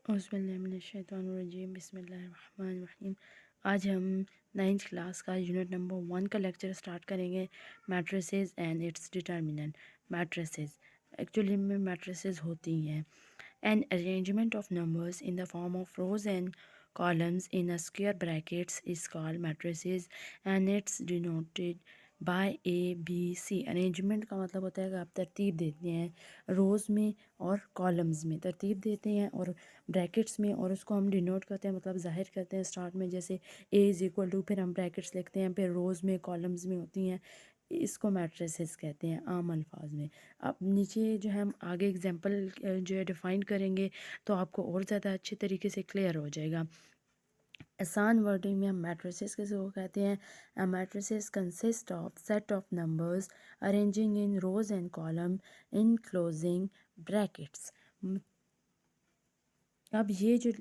औज़ुबिल्लाहिमिनश्शैतानिर्रजीम बिस्मिल्लाहिर्रहमानिर्रहीम। आज हम 9th क्लास का यूनिट नंबर 1 का लेक्चर स्टार्ट करेंगे, matrices and its determinant. Matrices actually में मैट्रिसेस होती हैं an arrangement of numbers in the form of rows and columns in a square brackets is called matrices and it's denoted by A B C. Arrangement का मतलब होता है कि आप तरतीब देते हैं रोज़ में और कॉलम्स में तरतीब देते हैं और ब्रैकेट्स में, और उसको हम डिनोट करते हैं मतलब ज़ाहिर करते हैं स्टार्ट में, जैसे ए इज़ इक्वल टू, फिर हम ब्रैकेट्स लिखते हैं, फिर रोज़ में कॉलम्स में होती हैं। इसको मैट्रिसेस कहते हैं आम अल्फाज में। अब नीचे जो है हम आगे एग्जांपल जो है डिफ़ाइन करेंगे तो आपको और ज़्यादा अच्छे तरीके से क्लियर हो जाएगा। आसान वर्डिंग में हम मैट्रिसेस किसे को कहते हैं? A matrices consist of set of numbers arranging in rows and columns in closing brackets. अब ये जो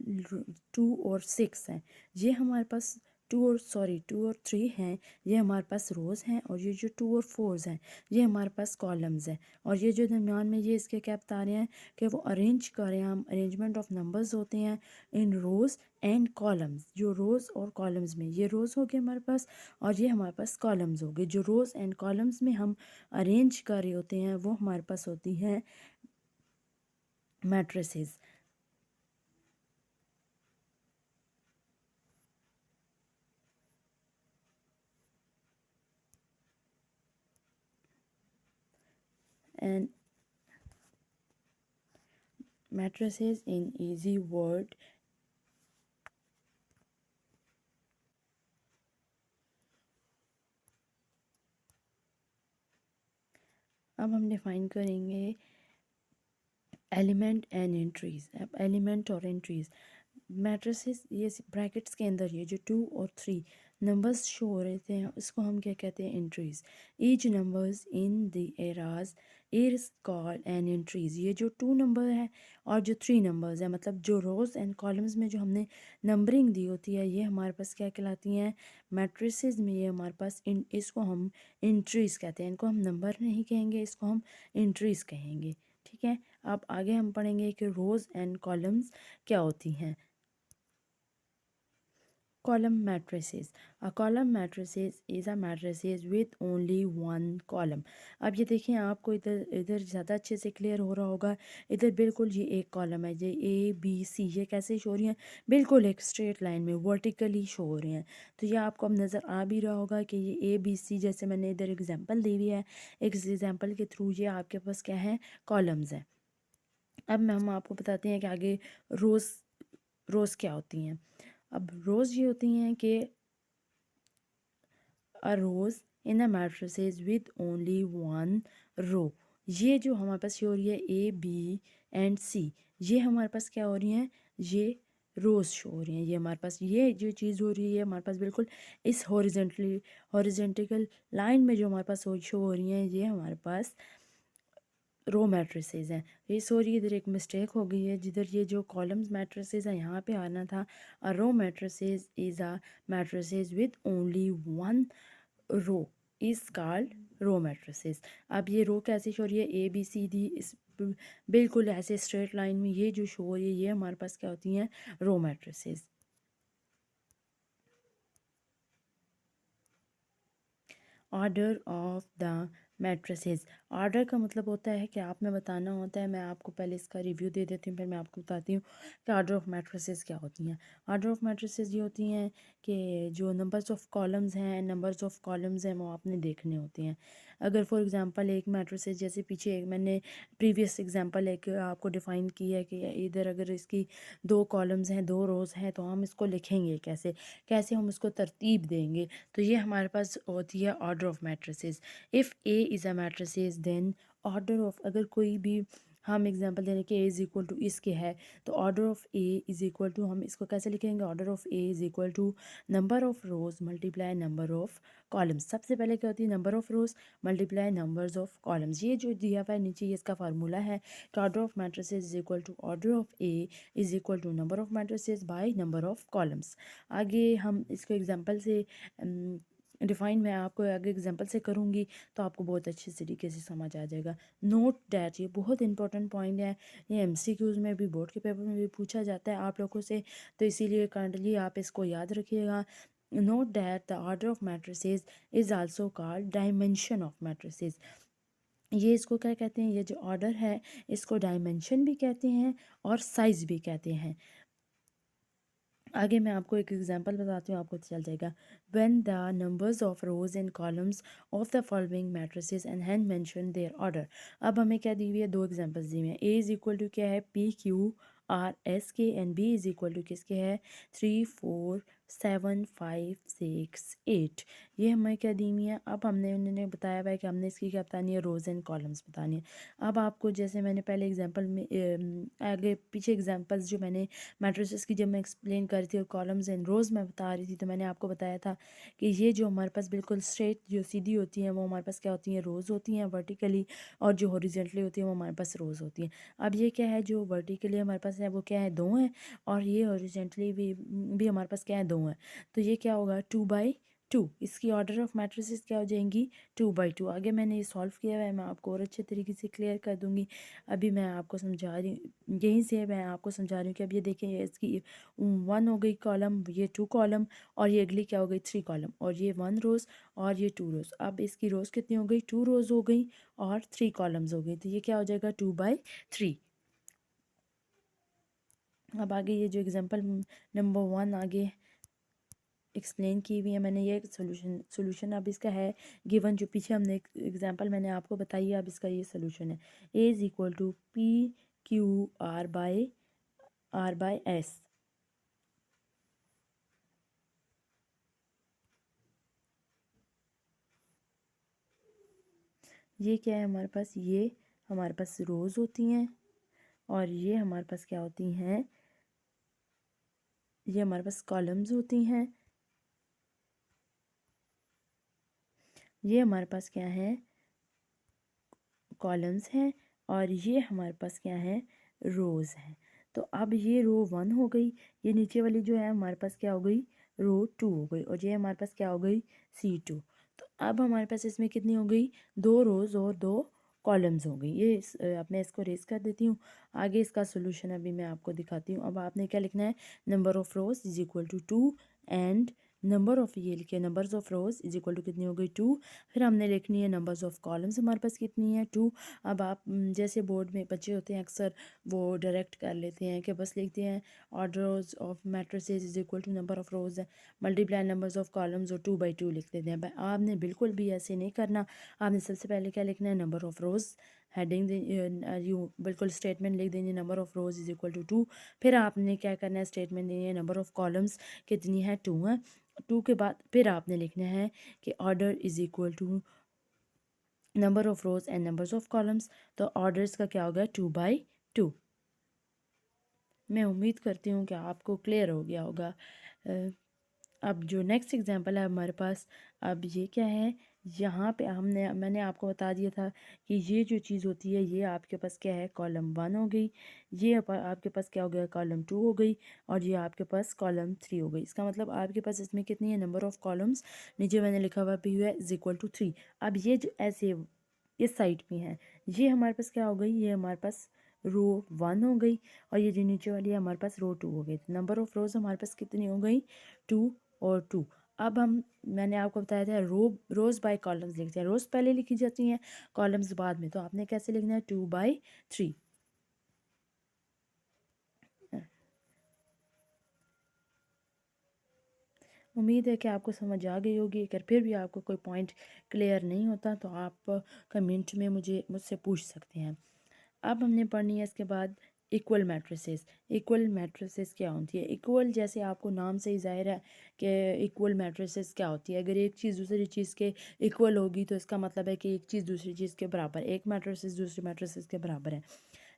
2 और 6 हैं, ये हमारे पास 2 और 3 हैं, ये हमारे पास रोज़ हैं, और ये जो 2 और 4 हैं ये हमारे पास कॉलम्स हैं। और ये जो दरमियान में ये इसके क्या बता रहे हैं कि वो अरेंज करें, हम अरेंजमेंट ऑफ नंबर्स होते हैं इन रोज़ एंड कॉलम्स। जो रोज़ और कॉलम्स में, ये रोज़ हो गए हमारे पास और ये हमारे पास कॉलम्स हो गए। जो रोज़ एंड कॉलम्स में हम अरेंज कर रहे होते हैं वो हमारे पास होती हैं matrices. And matrices in easy word। अब हम डिफाइन करेंगे एलिमेंट एंड एंट्रीज। अब एलिमेंट और एंट्रीज मैट्रिसेस, ये ब्रैकेट्स के अंदर ये जो 2 और 3 नंबर्स शो हो रहे थे इसको हम क्या कहते हैं? Entries. Each numbers in the eras is called an entries. ये जो 2 नंबर है और जो 3 नंबर्स है, मतलब जो रोज एंड कॉलम्स में जो हमने नंबरिंग दी होती है ये हमारे पास क्या कहलाती हैं? मैट्रिसेस में ये हमारे पास इसको हम एंट्रीज कहते हैं। इनको हम नंबर नहीं कहेंगे, इसको हम एंट्रीज कहेंगे। ठीक है, अब आगे हम पढ़ेंगे कि रोज एंड कॉलम्स क्या होती हैं। Column matrices. A column matrices is a matrices with only one column। अब ये देखें, आपको इधर इधर ज़्यादा अच्छे से क्लियर हो रहा होगा। इधर बिल्कुल ये एक कॉलम है, ये ए बी सी, ये कैसे शो हो रही हैं? बिल्कुल एक स्ट्रेट लाइन में वर्टिकली शो हो रही हैं। तो ये आपको अब नज़र आ भी रहा होगा कि ये ए बी सी, जैसे मैंने इधर एग्जांपल दी हुई है, एक एग्जांपल के थ्रू ये आपके पास क्या है? कॉलम्स हैं। अब मैं हम आपको बताते हैं कि आगे रोज़ रोज़ क्या होती हैं। अब रोज़ ये होती हैं कि अ रोज़ इन अ मैट्रिसेस विद ओनली वन रो। ये जो हमारे पास ये हो रही है ए बी एंड सी, ये हमारे पास क्या हो रही हैं? ये रोज़ शो हो रही हैं। ये हमारे पास ये जो चीज़ हो रही है हमारे पास बिल्कुल इस हॉरिजेंटल लाइन में जो हमारे पास शो हो रही हैं, ये हमारे पास रो मैट्रिसेस हैं। ये सॉरी, इधर एक मिस्टेक हो गई है, जिधर ये जो कॉलम्स मैट्रिसेस है यहाँ पे आना था। A row matrices is a matrices with only one row is called row matrices. अब ये रो कैसे शो हो रही है? ए बी सी डी, इस बिल्कुल ऐसे स्ट्रेट लाइन में ये जो शो हो रही है ये हमारे पास क्या होती हैं? Row matrices. Order of the matrices. Order का मतलब होता है कि आपने बताना होता है। मैं आपको पहले इसका रिव्यू दे देती हूँ, फिर मैं आपको बताती हूँ कि ऑर्डर ऑफ मैट्रिसेस क्या होती हैं। ऑर्डर ऑफ मैट्रिसेस ये होती हैं कि जो नंबर्स ऑफ कॉलम्स हैं, नंबर्स ऑफ कॉलम्स हैं, वो आपने देखने होते हैं। अगर फॉर एग्जांपल एक मैट्रिसेस, जैसे पीछे एक मैंने प्रीवियस एग्जांपल एक आपको डिफ़ाइन की है कि इधर अगर इसकी 2 कॉलम्स हैं, 2 रोज़ हैं, तो हम इसको लिखेंगे कैसे, कैसे हम इसको तरतीब देंगे। तो ये हमारे पास होती है order of matrices. If A is a matrices then order of, अगर कोई भी हम एग्जांपल दे रहे हैं कि ए इज़ इक्वल टू इसके है, तो order of A is equal to, हम इसको कैसे लिखेंगे? Order of A is equal to number of rows multiply number of columns. सबसे पहले क्या होती है? Number of rows multiply numbers of columns. ये जो दिया हुआ है नीचे, ये इसका फार्मूला है कि order of matrices is equal to order of A is equal to number of matrices by number of columns. आगे हम इसको एग्जांपल से डिफ़ाइन मैं आपको आगे एग्जांपल से करूँगी तो आपको बहुत अच्छे तरीके से समझ आ जाएगा। नोट डैट, ये बहुत इंपॉर्टेंट पॉइंट है, ये एमसीक्यूज़ में भी, बोर्ड के पेपर में भी पूछा जाता है आप लोगों से, तो इसीलिए काइंडली आप इसको याद रखिएगा। Note that the order of matrices is also called dimension of matrices. ये इसको क्या कहते हैं, ये जो ऑर्डर है इसको डायमेंशन भी कहते हैं और साइज़ भी कहते हैं। आगे मैं आपको एक एग्जांपल बताती हूँ, आपको चल जाएगा। When the numbers of rows and columns of the following matrices and hence mention their order. अब हमें क्या दी हुई है, दो एग्जांपल्स दी हुई हैं। ए इज इक्वल टू क्या है, पी क्यू आर एस के, and B is equal to किसके है, 3 4 7 5 6 8। ये हमें क्या दी हुई है। अब हमने उन्होंने बताया हुआ है कि हमने इसकी क्या बतानी है, रोज़ एंड कॉलम्स बतानी है। अब आपको जैसे मैंने पहले एग्जांपल में आगे पीछे एग्जांपल्स जो मैंने मैट्रिसेस की जब मैं एक्सप्लेन कर रही थी और कॉलम्स एंड रोज़ में बता रही थी, तो मैंने आपको बताया था कि ये जो हमारे पास बिल्कुल स्ट्रेट जो सीधी होती हैं वो हमारे पास क्या होती हैं, रोज़ होती हैं वर्टिकली, और जो हॉरिजॉन्टली होती हैं वो हमारे पास रोज़ होती हैं। अब ये क्या है, जो वर्टिकली हमारे पास है वो क्या है, 2 हैं, और ये हॉरिजॉन्टली भी हमारे पास क्या है, 2 हैं। तो ये क्या होगा, 2/2, इसकी ऑर्डर ऑफ मैट्रिसेस क्या हो जाएंगी, 2/2। आगे मैंने ये सॉल्व किया हुआ है, मैं आपको और अच्छे तरीके से क्लियर कर दूंगी। अभी मैं आपको समझा रही हूँ, यहीं से मैं आपको समझा रही हूँ कि अब ये देखें, ये इसकी 1 हो गई कॉलम, ये 2 कॉलम, और ये अगली क्या हो गई, 3 कॉलम, और ये 1 रोज़ और ये 2 रोज़। अब इसकी रोज़ कितनी हो गई, 2 रोज़ हो गई और 3 कॉलम्स हो गई, तो ये क्या हो जाएगा, 2/3। अब आगे ये जो एग्जांपल नंबर 1 आगे एक्सप्लेन की हुई है मैंने, ये सोल्यूशन अब इसका है गिवन, जो पीछे हमने एग्जांपल मैंने आपको बताई है, अब इसका ये सोल्यूशन है। A is equal to P Q R by S. ये क्या है हमारे पास, ये हमारे पास रोज़ होती हैं, और ये हमारे पास क्या होती हैं, ये हमारे पास कॉलम्स होती हैं। ये हमारे पास क्या है, कॉलम्स हैं, और ये हमारे पास क्या है, रोज़ हैं। तो अब ये रो 1 हो गई, ये नीचे वाली जो है हमारे पास क्या हो गई, रो 2 हो गई, और ये हमारे पास क्या हो गई, C2। तो अब हमारे पास इसमें कितनी हो गई, 2 रोज़ और 2 कॉलम्स हो गई। ये अब मैं इसको रेस कर देती हूँ। आगे इसका सोल्यूशन अभी मैं आपको दिखाती हूँ। अब आपने क्या लिखना है, number of rows is equal to 2, and number of, ये लिखे numbers of rows is equal to कितनी हो गई, 2। फिर हमने लिखनी है नंबर्स ऑफ़ कॉलम्स, हमारे पास कितनी है, 2। अब आप जैसे बोर्ड में बच्चे होते हैं अक्सर वो डायरेक्ट कर लेते हैं कि बस लिखते हैं orders of matrices is equal to number of rows multiply numbers of columns, और 2/2 लिख देते हैं। आपने बिल्कुल भी ऐसे नहीं करना। आपने सबसे पहले क्या लिखना है, नंबर ऑफ़ रोज़, हेडिंग यूँ बिल्कुल स्टेटमेंट लिख देंगे, number of rows is equal to 2। फिर आपने क्या करना है, स्टेटमेंट देनी है, नंबर ऑफ़ कॉलम्स कितनी है, 2 है। 2 के बाद फिर आपने लिखना है कि order is equal to number of rows and numbers of columns. तो ऑर्डर्स का क्या होगा, 2/2। मैं उम्मीद करती हूँ कि आपको क्लियर हो गया होगा। अब जो नेक्स्ट एग्जांपल है हमारे पास, अब ये क्या है, यहाँ पे मैंने आपको बता दिया था कि ये जो चीज़ होती है, ये आपके पास क्या है, कॉलम 1 हो गई, ये आपके पास क्या हो गया, कॉलम 2 हो गई, और ये आपके पास कॉलम 3 हो गई। इसका मतलब आपके पास इसमें कितनी है, नंबर ऑफ़ कॉलम्स नीचे मैंने लिखा हुआ भी हुआ है इज इक्वल टू 3। अब ये जो ऐसे इस साइड पे हैं, ये हमारे पास क्या हो गई, ये हमारे पास रो 1 हो गई, और ये जो नीचे वाली है हमारे पास रो 2 हो गई। नंबर ऑफ़ रोज़ हमारे पास कितनी हो गई, 2 और 2। अब मैंने आपको बताया था रोज़ बाय कॉलम्स लिखते हैं, रोज़ पहले लिखी जाती हैं, कॉलम्स बाद में। तो आपने कैसे लिखना है, 2/3। उम्मीद है कि आपको समझ आ गई होगी। अगर फिर भी आपको कोई पॉइंट क्लियर नहीं होता तो आप कमेंट में मुझसे पूछ सकते हैं। अब हमने पढ़नी है इसके बाद इक्वल मैट्रिसेस। इक्वल मैट्रिसेस क्या होती है, इक्वल जैसे आपको नाम से ही ज़ाहिर है कि इक्वल मैट्रिसेस क्या होती है। अगर एक चीज़ दूसरी चीज़ के इक्वल होगी तो इसका मतलब है कि एक चीज़ दूसरी चीज़ के बराबर, एक मैट्रिसेस दूसरी मैट्रिसेस के बराबर है।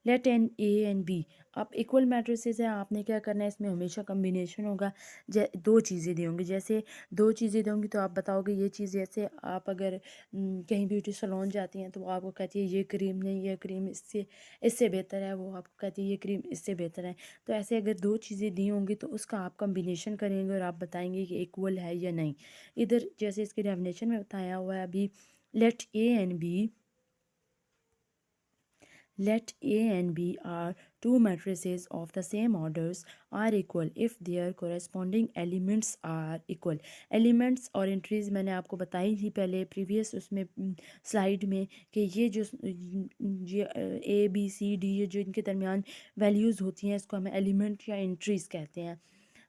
Let an A and B. अब इक्वल मैट्रिसेस है, आपने क्या करना है, इसमें हमेशा कम्बिनेशन होगा। दो चीज़ें दी होंगी, जैसे दो चीज़ें दी होंगी तो आप बताओगे ये चीज़, जैसे आप अगर कहीं ब्यूटी सैलून जाती हैं तो वो आपको कहती है ये क्रीम नहीं, ये क्रीम इससे इससे बेहतर है, वो आपको कहती है ये क्रीम इससे बेहतर है। तो ऐसे अगर दो चीज़ें दी होंगी तो उसका आप कम्बिनेशन करेंगे और आप बताएंगे कि इक्वल है या नहीं। इधर जैसे इसके डेफिनेशन में बताया हुआ है अभी, let A and B, let A and B are two matrices of the same orders are equal if their corresponding elements are equal। elements और entries मैंने आपको बताई थी पहले प्रीवियस उसमें स्लाइड में कि ये जो ये A B C D ये जो इनके दरमियान वैल्यूज़ होती हैं इसको हमें एलिमेंट या एंट्रीज़ कहते हैं।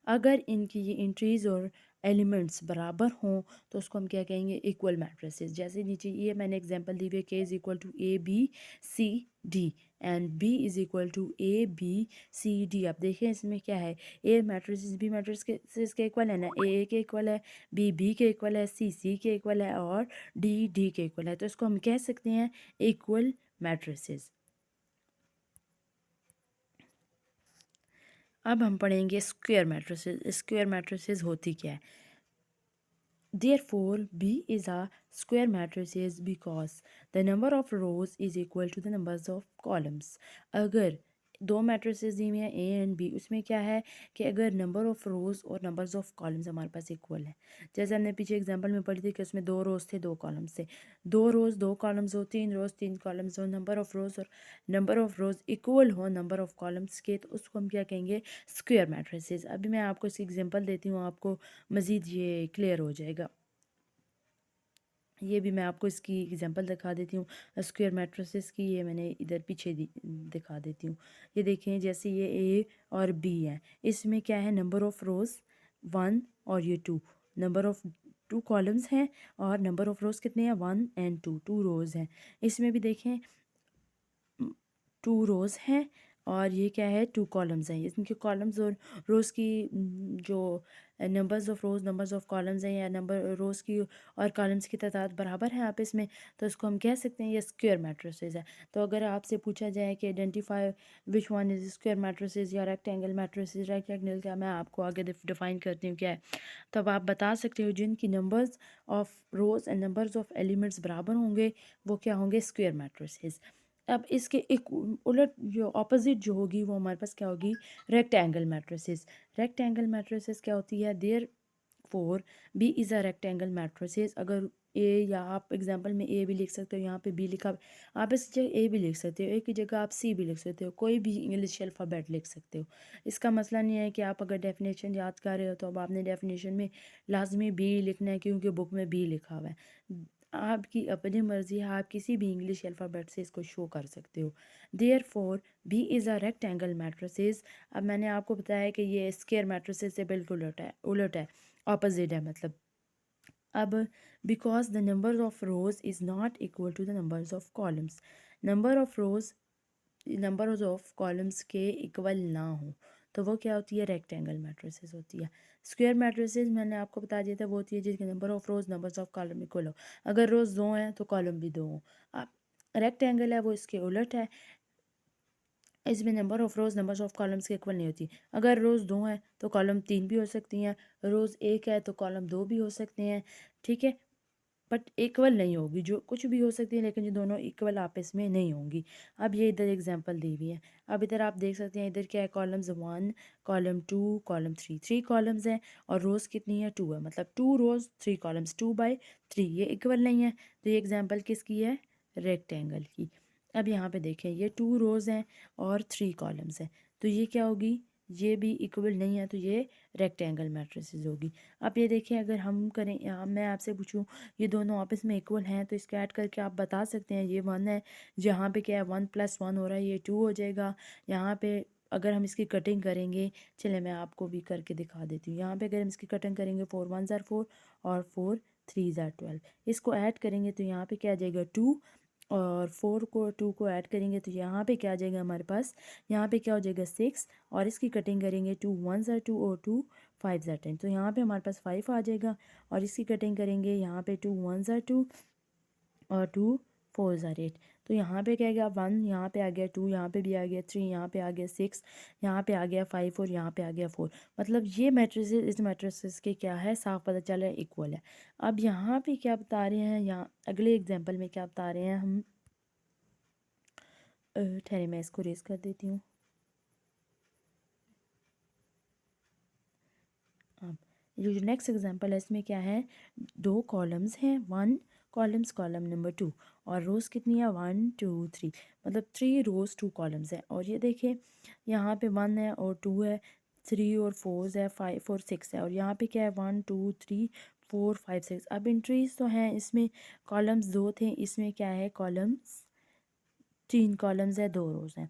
अगर इनकी ये इंट्रीज़ और एलिमेंट्स बराबर हों तो उसको हम क्या कहेंगे, इक्वल मैट्रिसेस। जैसे नीचे ये मैंने एग्जांपल दी हुई है, K is equal to a B c d and B is equal to a B c d. अब देखें इसमें क्या है, ए मैट्रिसेस बी मैट्रिसेस के इक्वल है ना, ए के इक्वल है, बी के इक्वल है, सी के इक्वल है और डी के इक्वल है। तो इसको हम कह सकते हैं इक्वल मैट्रिसेस। अब हम पढ़ेंगे स्क्वायर मैट्रिसेस। स्क्वायर मैट्रिसेस होती क्या है। Therefore, B is a square matrix because the number of rows is equal to the numbers of columns। अगर दो मैट्रिसेस दी हुई हैं ए एंड बी, उसमें क्या है कि अगर नंबर ऑफ़ रोज़ और नंबर्स ऑफ़ कॉलम्स हमारे पास इक्वल है, जैसे हमने पीछे एग्जांपल में पढ़ी थी कि उसमें दो रोज़ थे दो कॉलम्स थे, दो रोज़ दो कॉलम्स हो, तीन रोज़ तीन कॉलम्स हो, नंबर ऑफ़ रोज़ और नंबर ऑफ़ रोज़ इक्वल हो नंबर ऑफ़ कॉलम्स के, तो उसको हम क्या कहेंगे, स्क्वायर मैट्रिसेस। अभी मैं आपको इसकी एग्जांपल देती हूँ, आपको मज़ीद ये क्लियर हो जाएगा। ये भी मैं आपको इसकी एग्जांपल दिखा देती हूँ स्क्वायर मैट्रिसेस की, ये मैंने इधर पीछे दिखा देती हूँ। ये देखें जैसे ये ए और बी है, इसमें क्या है, नंबर ऑफ़ रोज़ 1 और ये 2, नंबर ऑफ़ 2 कॉलम्स हैं और नंबर ऑफ़ रोज़ कितने हैं, 1 एंड 2, 2 रोज़ हैं। इसमें भी देखें 2 रोज़ हैं और ये क्या है, 2 कॉलम्स हैं। इनके कॉलम्स और रोज़ की जो numbers of rows numbers of columns हैं या नंबर रोज़ की और कॉलम्स की तादाद बराबर है आपस में, तो इसको हम कह सकते हैं ये स्क्वायर मैट्रिसेस है। तो अगर आपसे पूछा जाए कि identify which one is square matrices या रेक्टेंगल मैट्रिसेस, रेक्टेंगल का मैं आपको आगे डिफाइन करती हूँ क्या है, तब आप बता सकते हो जिनकी numbers of rows and numbers of elements बराबर होंगे वो क्या होंगे, स्क्वायर मैट्रिसेस। अब इसके एक उलट जो ऑपोजिट जो होगी वो हमारे पास क्या होगी, रेक्टेंगल मैट्रिसेस। रेक्टेंगल मैट्रिसेस क्या होती है, therefore B is a rectangle matrices. अगर ए, या आप एग्जांपल में ए भी लिख सकते हो, यहाँ पे बी लिखा, आप इस जगह ए भी लिख सकते हो, ए की जगह आप सी भी लिख सकते हो, कोई भी इंग्लिश अल्फ़ाबेट लिख सकते हो। इसका मसला नहीं है कि आप अगर डेफिनेशन याद कर रहे हो तो अब आपने डेफिनेशन में लाजमी बी लिखना है क्योंकि बुक में बी लिखा हुआ है। आपकी अपनी मर्ज़ी है, आप किसी भी इंग्लिश अल्फ़ाबेट से इसको शो कर सकते हो। Therefore B is a rectangle matrices. अब मैंने आपको बताया कि ये स्क्वायर मैट्रिसेस से बिल्कुल उलट है, ऑपोजिट है मतलब। अब because the number of rows is not equal to the numbers of columns, number of rows number of columns के इक्वल ना हो तो वो क्या होती है, रेक्टेंगल मैट्रिसेस होती है। स्क्वायर मैट्रिसेस मैंने आपको बता दिया था वो होती है जिसके number of rose numbers of column equal हो, अगर रोज दो हैं तो कॉलम भी दो हो। अब रेक्टेंगल है वो इसके उलट है, इसमें number of rows numbers of columns के इक्वल नहीं होती। अगर रोज़ दो हैं तो कॉलम तीन भी हो सकती हैं, रोज़ एक है तो कॉलम दो भी हो सकते हैं, ठीक है, बट इक्वल नहीं होगी, जो कुछ भी हो सकती है लेकिन जो दोनों इक्वल आपस में नहीं होंगी। अब ये इधर एग्जांपल दी हुई है, अब इधर आप देख सकते हैं इधर क्या है, कॉलम्स 1 कॉलम 2 कॉलम 3, 3 कॉलम्स हैं और रोज़ कितनी है, 2 है, मतलब 2 रोज़ 3 कॉलम्स, 2/3, ये इक्वल नहीं है। तो ये एग्जाम्पल किसकी है, रेक्टेंगल की। अब यहाँ पे देखें ये 2 रोज़ हैं और 3 कॉलम्स हैं, तो ये क्या होगी, ये भी इक्वल नहीं है, तो ये रेक्टेंगल मैट्रिसेस होगी। अब ये देखें अगर हम करें, यहाँ मैं आपसे पूछूं ये दोनों आपस में इक्वल हैं तो इसको ऐड करके आप बता सकते हैं ये 1 है, जहाँ पे क्या है 1 + 1 हो रहा है, ये 2 हो जाएगा। यहाँ पे अगर हम इसकी कटिंग करेंगे, चले मैं आपको भी करके दिखा देती हूँ। यहाँ पे अगर हम इसकी कटिंग करेंगे 4 1 ज़ार 4 और 4 3 ज़ार 12, इसको ऐड करेंगे तो यहाँ पे क्या आ जाएगा 2 और 4 को 2 को ऐड करेंगे तो यहाँ पे क्या आ जाएगा हमारे पास, यहाँ पे क्या हो जाएगा 6 और इसकी कटिंग करेंगे 2 1 ज़ार 2 और 2 5 ज़ार 10, तो यहाँ पे हमारे पास 5 आ जाएगा और इसकी कटिंग करेंगे यहाँ पे 2 1 ज़ार 2 और 2 4 ज़ार 8, तो यहाँ पे क्या आ गया 1, यहाँ पे आ गया 2, यहाँ पे भी आ गया 3, यहाँ पे आ गया 6, यहाँ पे आ गया 5 और यहाँ पे आ गया 4। मतलब ये मैट्रिसेस इस मैट्रिसेस के क्या है, साफ पता चल रहा है इक्वल है। अब यहाँ पे क्या बता रहे हैं, यहाँ अगले एग्जाम्पल में क्या बता रहे हैं हम, ठहरे मैं इसको रेस कर देती हूँ। अब ये जो नेक्स्ट एग्जांपल है इसमें क्या है, 2 कॉलम्स हैं, 1 कॉलम्स कॉलम नंबर 2, और रोज़ कितनी है 1 2 3, मतलब 3 रोज़ 2 कॉलम्स हैं। और ये देखिए यहाँ पे 1 है और 2 है, 3 और 4 है, 5 और 6 है, और यहाँ पे क्या है 1 2 3 4 5 6। अब एंट्रीज तो हैं इसमें, कॉलम्स 2 थे, इसमें क्या है कॉलम्स 3 कॉलम्स है, 2 रोज़ हैं।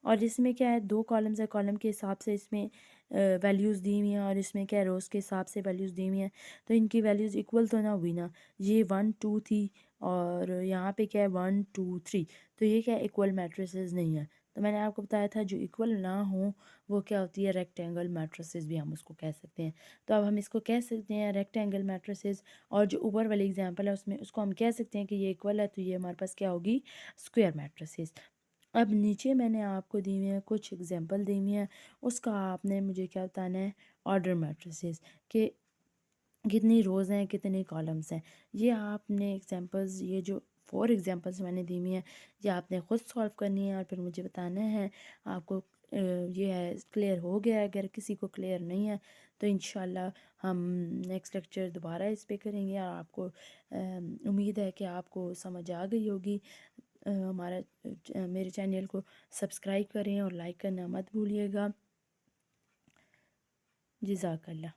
और इसमें क्या है 2 कॉलम्स है, कॉलम के हिसाब से इसमें वैल्यूज़ दी हुई हैं, और इसमें क्या है रोज़ के हिसाब से वैल्यूज़ दी हुई हैं। तो इनकी वैल्यूज़ इक्वल तो ना हुई ना, ये 1 2 थी और यहाँ पे क्या है 1 2 3, तो ये क्या इक्वल मैट्रिसेस नहीं है। तो मैंने आपको बताया था जो इक्वल ना हो वो क्या होती है, रेक्टेंगल मैट्रिसेस भी हम उसको कह सकते हैं। तो अब हम इसको कह सकते हैं रेक्टेंगल मैट्रिसेस, और जो ऊपर वाली एग्जांपल है उसमें उसको हम कह सकते हैं कि ये इक्वल है, तो ये हमारे पास क्या होगी, स्क्वायर मैट्रिसेस। अब नीचे मैंने आपको दी हुई है कुछ एग्जांपल दी हुई हैं, उसका आपने मुझे क्या बताना है, ऑर्डर मैट्रिसेस के कितनी रोज़ हैं कितने कॉलम्स हैं। ये आपने एग्जांपल्स, ये जो 4 एग्जांपल्स मैंने दी हुई हैं, ये आपने ख़ुद सॉल्व करनी है और फिर मुझे बताना है आपको ये है क्लियर हो गया है। अगर किसी को क्लियर नहीं है तो इंशाल्लाह हम नेक्स्ट लेक्चर दोबारा इस पे करेंगे, और आपको उम्मीद है कि आपको समझ आ गई होगी। मेरे चैनल को सब्सक्राइब करें और लाइक करना मत भूलिएगा। जज़ाकल्लाह।